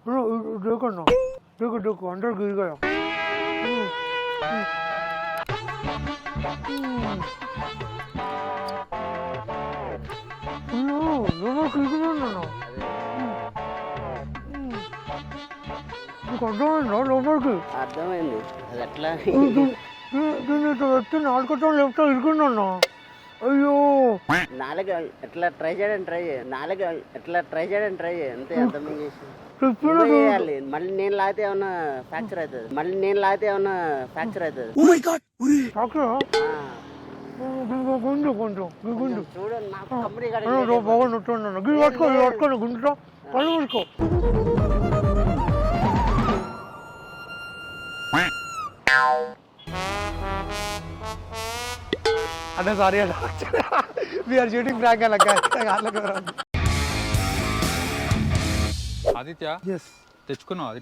देखो ना, देखो देखो अंदर गिर गया। నీకు అర్థమైందా లోపలికి? అర్థమైంది. అది ఎట్లా దీన్ని ఇట్లా పెట్టి నాలుగుతో లెఫ్ట్ ఇరుకుందన్నా. అయ్యో నాలుగు ఎట్లా ట్రై చేయడానికి ట్రై చేయి. నాలుగు ఎట్లా ట్రై చేయడానికి ట్రై చేయి. అంతే అర్థం చేసి చేయాలి. మళ్ళీ నేను లాగితే ఏమన్నా ఫ్రాక్చర్ అవుతుంది. గుండు కొంచెం గుండు చూడండి నాకు కంపెనీ బాగుంటున్నాను గిరి పట్టుకో గుండుతో పళ్ళు పడుకో. అదే సారీ అన్న వీఆర్ షూటింగ్ ఫ్రాంక్ ఆదిత్య తెచ్చుకున్నావు అది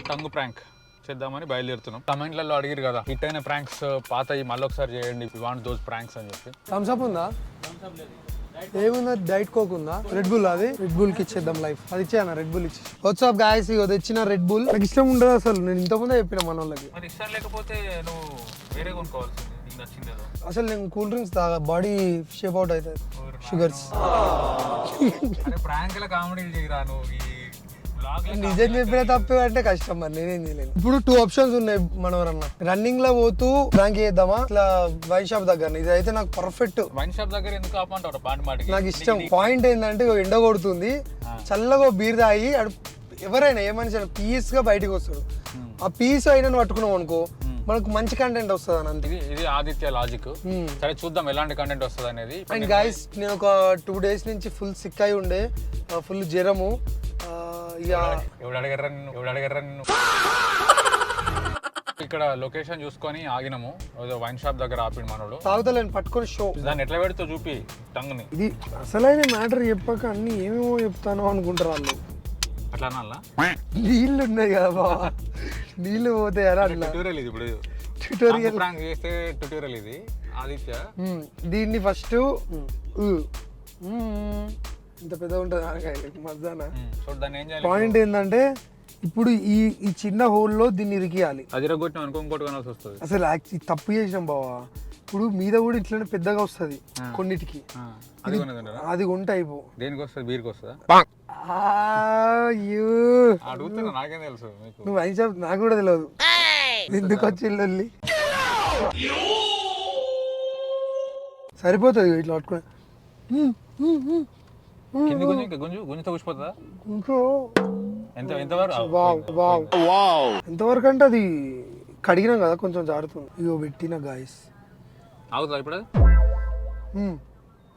టంగు ప్రాంక్ చేద్దామని బయలుదేరుతున్నాం. కమెంట్లలో అడిగారు కదా హిట్ అయిన ప్రాంక్స్ పాతయి మళ్ళీ ఒకసారి చేయండి, వాంట్ దోస్ ప్రాంక్స్ అని చెప్పి. థమ్స్అప్ ఉందా? ఏముందా? డైట్ కోక్ ఉందా? Red bull. అది రెడ్ బుల్ కి ఇచ్చేద్దాం లైఫ్. అది ఇచ్చేయన రెడ్ బుల్ ఇచ్చి. వాట్సాప్ గాయస్ ఇగో తెచ్చిన రెడ్ బుల్. నాకు ఇష్టం ఉండదు అసలు. నేను ఇంతకుముందే చెప్పిన మన వాళ్ళకి. మరి ఇష్టం లేకపోతే నువ్వు వేరే కొనుక్కోవాల్సింది. నీకు నచ్చిందేదో. అసలు నేను కూల్ డ్రింక్స్ తాగా, బాడీ షేప్ అవుట్ అవుతుంది. షుగర్స్. ప్రాంక్ లా కామెడీ చేయరా నువ్వు. నిజం చెప్పిన తప్పే అంటే కష్టం, మరి నేనేం చేయలేను. ఇప్పుడు 2 ఆప్షన్స్ ఉన్నాయి. మనవరన్నా రన్నింగ్ లో పోతూ ప్రాంక్ చేద్దామా ఇట్లా వైన్ షాప్ దగ్గర. ఇది అయితే నాకు పర్ఫెక్ట్. వైన్ షాప్ దగ్గర ఎందుకు ఆపంటావు? పాటి నాకు ఇష్టం. పాయింట్ ఏంటంటే ఎండ కొడుతుంది, చల్లగా బీర్ తాగి ఎవరైనా ఏ మనిషి అయినా పీస్ గా బయటకు వస్తాడు. ఆ పీస్ అయినా పట్టుకున్నాం అనుకో మనకు మంచి కంటెంట్ వస్తుంది అని. అంతే. ఇది ఆదిత్య లాజిక్. సరే చూద్దాం ఎలాంటి కంటెంట్ వస్తుంది అనేది. అండ్ గైస్ నేను ఒక 2 days నుంచి ఫుల్ సిక్ అయి ఉండే, ఫుల్ జ్వరము. ఎవడు అడగర్రా నిన్ను. ఇక్కడ లొకేషన్ చూసుకొని ఆగినాము. వైన్ షాప్ దగ్గర ఆపిడు మనోడు. తాగుతలేను పట్టుకొని షో. దాన్ని ఎట్లా పెడుతూ చూపి టంగుని. ఇది అసలైన మ్యాటర్ చెప్పక అన్ని ఏమేమో చెప్తాను అనుకుంటారు వాళ్ళు. అట్లా అనాలా? నీళ్ళు ఉన్నాయి కదా బాబా, నీళ్ళు పోతాయరా అట్లా. ట్యూటోరియల్ ఇది. ఇప్పుడు ట్యూటోరియల్ ప్రాంక్ చేస్తే ట్యూటోరియల్ ఇది. ఆదిత్య దీన్ని ఫస్ట్ ఇంత పెద్ద ఉంటుంది మజానా. పాయింట్ ఏంటంటే ఇప్పుడు ఈ చిన్న హోల్లో దీన్ని ఇరికియాలి. అదిరగొట్టిన అనుకో ఇంకోటి కొనాల్సి వస్తుంది. అసలు తప్పు చేసినాం బావా. ఇప్పుడు మీద కూడా ఇట్లనే పెద్దగా వస్తుంది కొన్నిటికి. అది కొంట అయిపో. దేనికి వస్తుంది? బీర్కి వస్తుందా? అడుగుతున్నా, నాకేం తెలుసు. నువ్వు వైన్ షాప్ నాకు కూడా తెలియదు ఎందుకు వచ్చిల్లి. సరిపోతుంది ఇట్లా పట్టుకుని. గుంజుతో కూర్చిపోతుందా? ఎంతవరకు అంటే అది కడిగినాం కదా కొంచెం జారుతుంది. ఇగో పెట్టిన గాయస్ అవుతుందా ఇప్పుడు?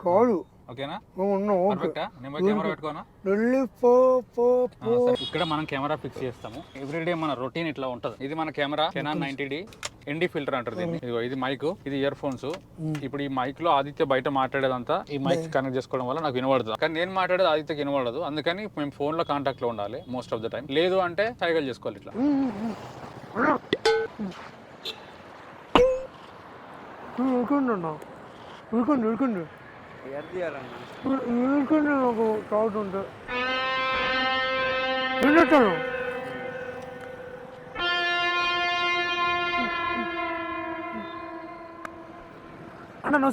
కాదు ఓకేనా? ఇక్కడ మనం కెమెరా ఫిక్స్ చేస్తాము. ఎవ్రీడే మన రొటీన్ ఇట్లా ఉంటది. ఇది మన camera Canon 90D ND filter అంటారు దీన్ని. ఇది మైక్, ఇది ఇయర్ ఫోన్స్. ఇప్పుడు ఈ మైక్ లో ఆదిత్య బయట మాట్లాడేదంతా ఈ మైక్ కనెక్ట్ చేసుకోవడం వల్ల నాకు వినబడుతుంది. కానీ నేను మాట్లాడేది ఆదిత్యకి వినబడదు. అందుకని మేము ఫోన్ లో కాంటాక్ట్ లో ఉండాలి మోస్ట్ ఆఫ్ ద టైం. లేదు అంటే సైకిల్ చేసుకోవాలి ఇట్లా. నాకు డౌట్ ఉంటుంది. అన్న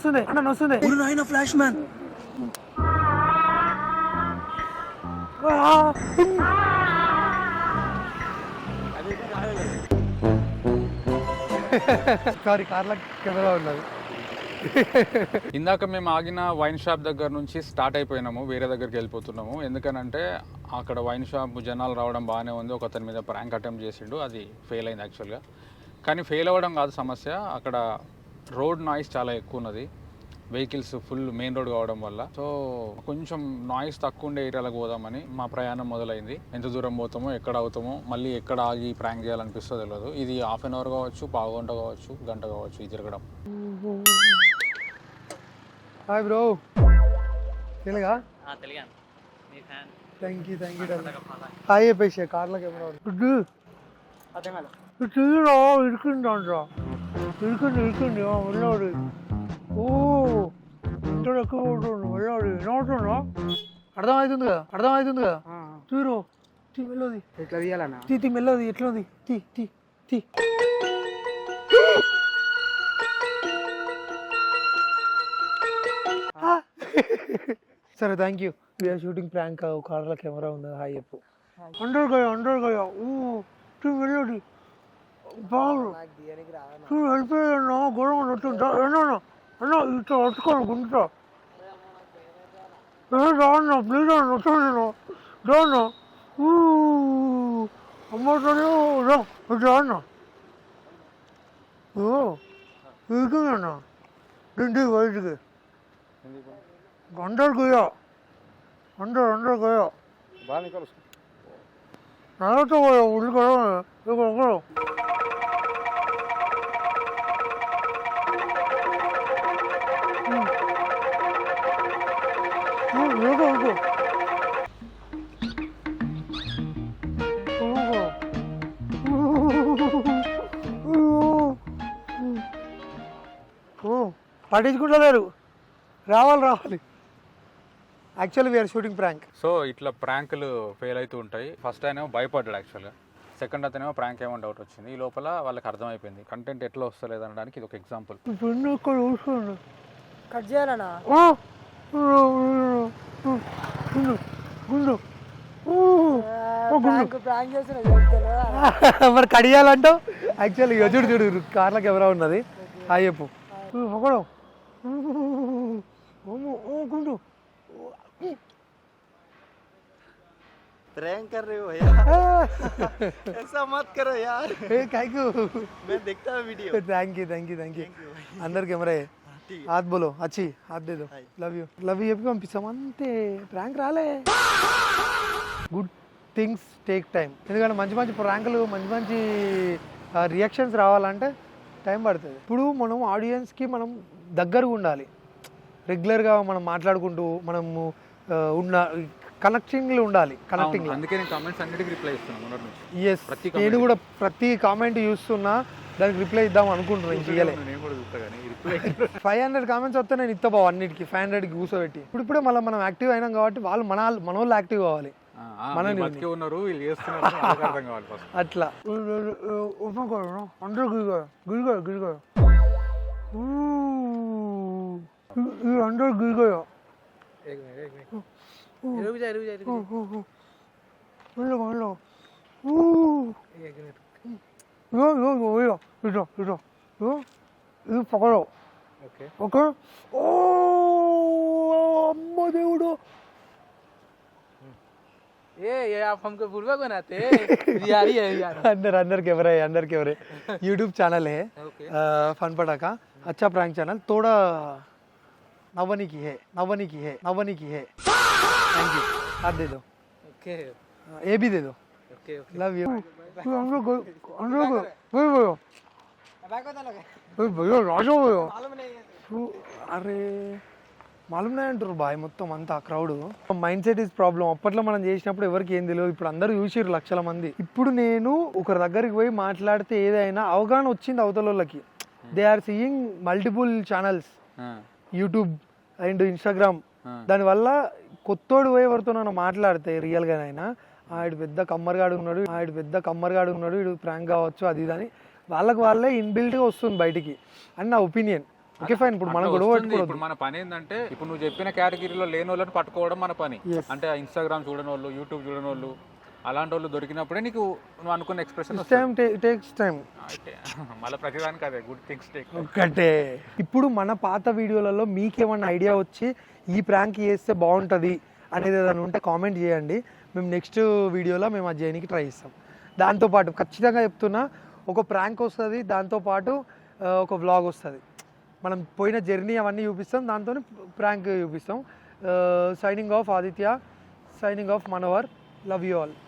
వస్తుంది నాయన ఫ్లాష్ మ్యాన్. సారీ కార్లో కెమెరా ఉన్నది. ఇందాక మేము ఆగిన వైన్ షాప్ దగ్గర నుంచి స్టార్ట్ అయిపోయినాము, వేరే దగ్గరికి వెళ్ళిపోతున్నాము. ఎందుకనంటే అక్కడ వైన్ షాప్ జనాలు రావడం బాగానే ఉంది. ఒక అతని మీద ప్రాంక్ అటెంప్ట్ చేసిండు, అది ఫెయిల్ అయింది యాక్చువల్గా. కానీ ఫెయిల్ అవ్వడం కాదు సమస్య, అక్కడ రోడ్ నాయిస్ చాలా ఎక్కువ ఉన్నది. వెహికల్స్ ఫుల్ మెయిన్ రోడ్ కావడం వల్ల. సో కొంచెం నాయిస్ తక్కువ ఉండే ఏరియాలకు పోదామని మా ప్రయాణం మొదలైంది. ఎంత దూరం పోతామో, ఎక్కడ అవుతామో, మళ్ళీ ఎక్కడ ఆగి ప్రాంక్ చేయాలనిపిస్తుందో తెలియదు. ఇది 1/2 hour కావచ్చు, పావు గంట కావచ్చు, గంట కావచ్చు ఈ తిరగడం. Hi bro. తెలుగా? తెలుగాను. మీ ఫ్యాన్. Thank you. హాయ్ చెప్పేసి కార్లో కెమెరా ఇరుకుంది వెళ్ళాడు. ఓ ఇంత ఎక్కువ వెళ్ళాడు. ఏమవుతున్నా అర్థమవుతుంది కదా చూరు తీ మెల్లది ఎట్లా తీయాలన్నా తీ మెల్లది ఎట్లుంది తీ తీ తీ సరే thank you we are shooting prank కార్లో కెమెరా ఉంది హాయ్ చెప్పు అండర్ గయా తీ మెల్లది బాగు చూడు వెళ్ళిపోయాను గొడవ అన్న ఇట్లా పట్టుకోను గుంటా రాన్నా ప్లీజ్ అన్న వచ్చాను రాన్నా అమ్మతోనే రా రాన్నా వీకన్నా ఇంటికి బయటికి అండర్ గయా నాతో పోయా ఉల్లి కదా ఇక్కడ పట్టించుకుంటలేరు రావాలి actually we are shooting prank so ఇట్లా ప్రాంకులు ఫెయిల్ అవుతూ ఉంటాయి. ఫస్ట్ ఆయన భయపడ్డాడు యాక్చువల్గా, సెకండ్ అతనేమో ప్రాంక్ ఏమో డౌట్ వచ్చింది. ఈ లోపల వాళ్ళకి అర్థమైపోయింది కంటెంట్ ఎట్లా వస్తలేదు అనడానికి ఇది ఒక ఎగ్జాంపుల్. కట్ చేయాలన్నా ప్రాంక్ చేస్తున్నా మరి కడియాలంటావు యాక్చువల్లీ చూడు చూడు కార్లకు ఎవరో ఉన్నది హాయ్ చెప్పు ఒకడు గుండు प्रैंक कर रहे हो यार ऐसा मत करो यार मैं देखता हूँ वीडियो थैंक यू अंदर कैमरा है हाथ बोलो अच्छी हाथ दे दो लव यू చెప్పి పంపిస్తాం అంతే ప్రాంక్ రాలే గుడ్ థింగ్స్ టేక్ టైం ఎందుకంటే మంచి ప్రాంకులు మంచి రియాక్షన్స్ రావాలంటే టైం పడుతుంది. ఇప్పుడు మనం ఆడియన్స్కి మనం దగ్గరగా ఉండాలి, రెగ్యులర్గా మనం మాట్లాడుకుంటూ మనము ఉన్న కనెక్టింగ్లో ఉండాలి. కనెక్టింగ్ అందుకే నేను కామెంట్స్ అన్నిటికీ రిప్లై ఇస్తున్నాను. ఎస్ నేను కూడా ప్రతి కామెంట్ చూస్తున్నా, దానికి రిప్లై ఇద్దాం అనుకుంటున్నాను. ఇంక 500 కామెంట్స్ వస్తే నేను ఇస్తా బావ అన్నిటికీ 500కి కూర్చోబెట్టి. ఇప్పుడే మళ్ళీ మనం యాక్టివ్ అయినాం కాబట్టి వాళ్ళు మన వాళ్ళు యాక్టివ్ కావాలి, ఉన్నారు అట్లా అందరూ అందరూ గిరిగోయా ఇది పకడో ఓకే. ఓ అమ్మ దేవుడు अंदर कैमरा है यूट्यूब चैनल है फन पटाखा अच्छा प्रैंक चैनल थोड़ा नवनी की है थैंक यू हाथ दे दो ये भी दे दो लव यू भैया राजा भैया अरे మాలూమ్ నే అంటారు బాయ్ మొత్తం అంతా crowd. Mind set is problem. అప్పట్లో మనం చేసినప్పుడు ఎవరికి ఏం తెలియదు, ఇప్పుడు అందరూ చూసిర్రు లక్షల మంది. ఇప్పుడు నేను ఒకరి దగ్గరికి పోయి మాట్లాడితే ఏదైనా అవగాహన వచ్చింది అవతల వాళ్ళకి. They are seeing multiple channels YouTube and Instagram. దానివల్ల కొత్తోడు పోయి ఎవరితోనైనా మాట్లాడితే రియల్గానైనా ఆడు పెద్ద కమ్మరిగాడు ఉన్నాడు వీడు ప్రాంక్ కావచ్చు అది ఇది అని వాళ్ళే ఇన్బిల్ట్గా వస్తుంది బయటికి అని నా ఒపీనియన్. Okay fine. ఇప్పుడు మనం గొడవ ఇప్పుడు మన పని ఏంటంటే ఇప్పుడు నువ్వు చెప్పిన కేటగిరీలో లేని వాళ్ళని పట్టుకోవడం మన పని. అంటే ఇన్స్టాగ్రామ్ చూడని వాళ్ళు, యూట్యూబ్ చూడని వాళ్ళు, అలాంటి వాళ్ళు దొరికినప్పుడే నీకు నువ్వు అనుకున్న ఎక్స్ప్రెషన్ మళ్ళీ ప్రతిదానికి అదే గుడ్ థింగ్స్ టేక్ ఒకటే. ఇప్పుడు మన పాత వీడియోలలో మీకేమన్నా ఐడియా వచ్చి ఈ ప్రాంక్ చేస్తే బాగుంటుంది అనేది ఏదైనా ఉంటే కామెంట్ చేయండి. మేము నెక్స్ట్ వీడియోలో మేము అది చేయడానికి ట్రై చేస్తాం. దాంతోపాటు ఖచ్చితంగా చెప్తున్నా ఒక ప్రాంక్ వస్తుంది, దాంతోపాటు ఒక వ్లాగ్ వస్తుంది. మనం పోయిన జర్నీ అవన్నీ చూపిస్తాం, దాంతో ప్రాంక్ చూపిస్తాం. Signing off Aditya, signing off Manohar. Love you all.